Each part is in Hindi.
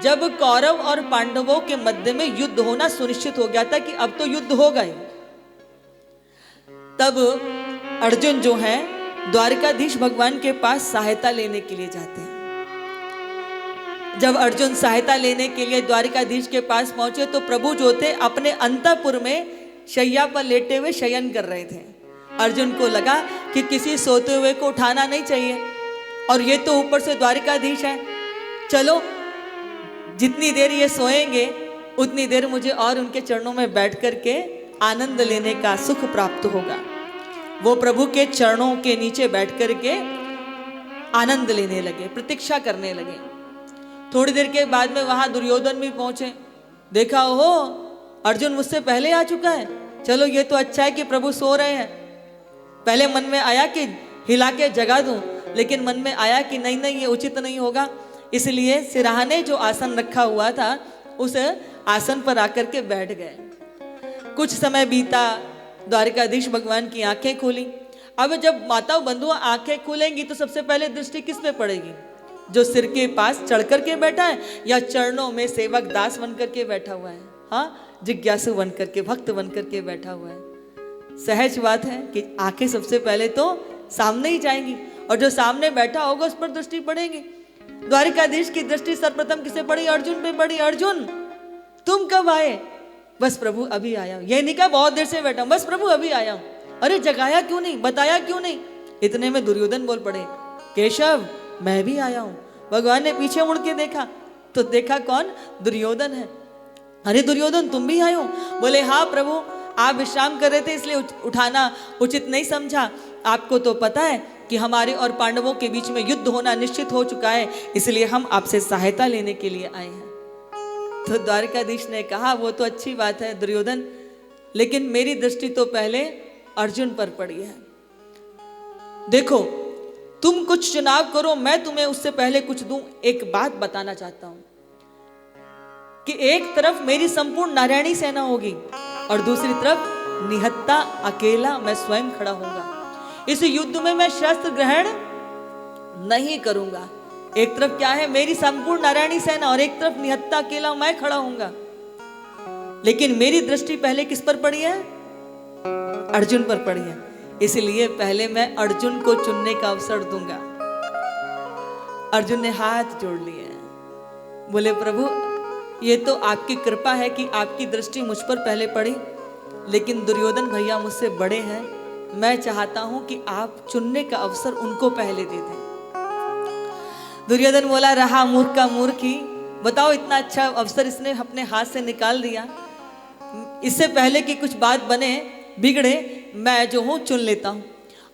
जब कौरव और पांडवों के मध्य में युद्ध होना सुनिश्चित हो गया था कि अब तो युद्ध हो गए, तब अर्जुन जो है द्वारकाधीश भगवान के पास सहायता लेने के लिए जाते हैं। जब अर्जुन सहायता लेने के लिए द्वारकाधीश के पास पहुंचे तो प्रभु जो थे अपने अंतःपुर में शैया पर लेटे हुए शयन कर रहे थे। अर्जुन को लगा कि किसी सोते हुए को उठाना नहीं चाहिए, और ये तो ऊपर से द्वारकाधीश है, चलो जितनी देर ये सोएंगे उतनी देर मुझे और उनके चरणों में बैठ करके आनंद लेने का सुख प्राप्त होगा। वो प्रभु के चरणों के नीचे बैठ करके आनंद लेने लगे, प्रतीक्षा करने लगे। थोड़ी देर के बाद में वहां दुर्योधन भी पहुंचे। देखा हो अर्जुन मुझसे पहले आ चुका है, चलो ये तो अच्छा है कि प्रभु सो रहे हैं। पहले मन में आया कि हिला के जगा दूं, लेकिन मन में आया कि नहीं नहीं ये उचित नहीं होगा, इसलिए सिरहाने जो आसन रखा हुआ था उस आसन पर आकर के बैठ गए। कुछ समय बीता, द्वारकाधीश भगवान की आंखें खुली। अब जब माता बंधु आंखें खुलेंगी तो सबसे पहले दृष्टि किस पे पड़ेगी? जो सिर के पास चढ़ करके बैठा है या चरणों में सेवक दास बन करके बैठा हुआ है, हाँ, जिज्ञासु बन करके, भक्त बन करके बैठा हुआ है। सहज बात है कि आंखें सबसे पहले तो सामने ही जाएंगी, और जो सामने बैठा होगा उस पर दृष्टि पड़ेगी। द्वारकाधीश की दृष्टि सर्वप्रथम किसे पड़ी? अर्जुन पे पड़ी। अर्जुन तुम कब आए? बस प्रभु अभी आया हूं। ये नहीं कहा बहुत देर से बैठा हूं, बस प्रभु अभी आया हूं। अरे जगाया क्यों नहीं, बताया क्यों नहीं? इतने में दुर्योधन बोल पड़े, केशव मैं भी आया हूं। भगवान ने पीछे मुड़ के देखा तो देखा कौन? दुर्योधन है। अरे दुर्योधन तुम भी आए हो? बोले हाँ प्रभु, आप विश्राम कर रहे थे इसलिए उठाना उचित नहीं समझा। आपको तो पता है कि हमारे और पांडवों के बीच में युद्ध होना निश्चित हो चुका है, इसलिए हम आपसे सहायता लेने के लिए आए हैं। तो द्वारकाधीश ने कहा वो तो अच्छी बात है दुर्योधन, लेकिन मेरी दृष्टि तो पहले अर्जुन पर पड़ी है। देखो तुम कुछ चुनाव करो, मैं तुम्हें उससे पहले कुछ दूं। एक बात बताना चाहता हूं कि एक तरफ मेरी संपूर्ण नारायणी सेना होगी और दूसरी तरफ निहत्ता अकेला मैं स्वयं खड़ा होऊंगा। इस युद्ध में मैं शस्त्र ग्रहण नहीं करूंगा। एक तरफ क्या है? मेरी संपूर्ण नारायणी सेना, और एक तरफ निहत्ता अकेला मैं खड़ा होऊंगा। लेकिन मेरी दृष्टि पहले किस पर पड़ी है? अर्जुन पर पड़ी है, इसलिए पहले मैं अर्जुन को चुनने का अवसर दूंगा। अर्जुन ने हाथ जोड़ लिए, बोले प्रभु ये तो आपकी कृपा है कि आपकी दृष्टि मुझ पर पहले पड़ी, लेकिन दुर्योधन भैया मुझसे बड़े हैं, मैं चाहता हूं कि आप चुनने का अवसर उनको पहले दे दें। दुर्योधन बोला रहा मूर्ख का मूर्ख ही, बताओ इतना अच्छा अवसर इसने अपने हाथ से निकाल दिया, इससे पहले कि कुछ बात बने बिगड़े मैं जो हूं चुन लेता हूं।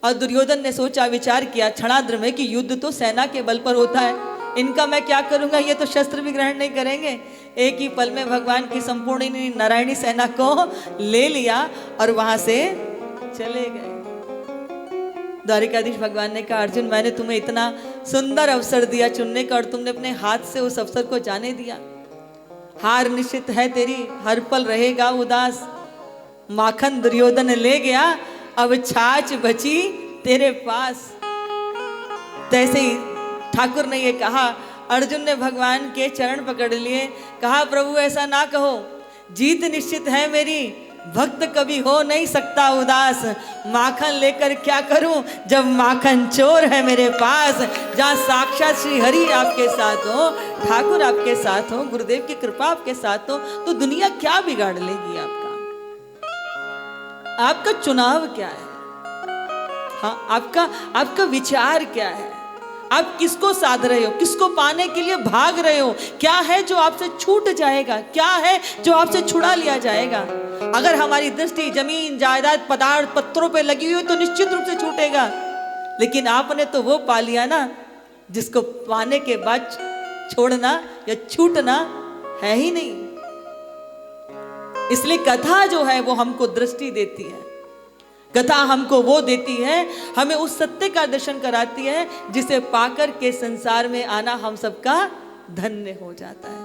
और दुर्योधन ने सोचा विचार किया क्षणार्ध में कि युद्ध तो सेना के बल पर होता है, इनका मैं क्या करूंगा, ये तो शस्त्र भी ग्रहण नहीं करेंगे। एक ही पल में भगवान की संपूर्ण नारायणी सेना को ले लिया और वहां से चले गए। द्वारकाधीश भगवान ने कहा अर्जुन मैंने तुम्हें इतना सुंदर अवसर दिया चुनने का और तुमने अपने हाथ से उस अवसर को जाने दिया। हार निश्चित है तेरी, हर पल रहेगा उदास। माखन दुर्योधन ले गया, अब छाछ बची तेरे पास। तैसे ही ठाकुर ने ये कहा। अर्जुन ने भगवान के चरण पकड़ लिए, कहा प्रभु ऐसा ना कहो, जीत निश्चित है मेरी, भक्त कभी हो नहीं सकता उदास। माखन लेकर क्या करूं जब माखन चोर है मेरे पास। जहां साक्षात श्री हरि आपके साथ हो, ठाकुर आपके साथ हो, गुरुदेव की कृपा आपके साथ हो, तो दुनिया क्या बिगाड़ लेगी आपका? आपका चुनाव क्या है? हाँ, आपका विचार क्या है? आप किसको साध रहे हो? किसको पाने के लिए भाग रहे हो? क्या है जो आपसे छूट जाएगा? क्या है जो आपसे छुड़ा लिया जाएगा? अगर हमारी दृष्टि जमीन जायदाद पदार्थ पत्थरों पे लगी हुई तो निश्चित रूप से छूटेगा, लेकिन आपने तो वो पा लिया ना जिसको पाने के बाद छोड़ना या छूटना है ही नहीं। इसलिए कथा जो है वो हमको दृष्टि देती है, कथा हमको वो देती है, हमें उस सत्य का दर्शन कराती है जिसे पाकर के संसार में आना हम सबका धन्य हो जाता है।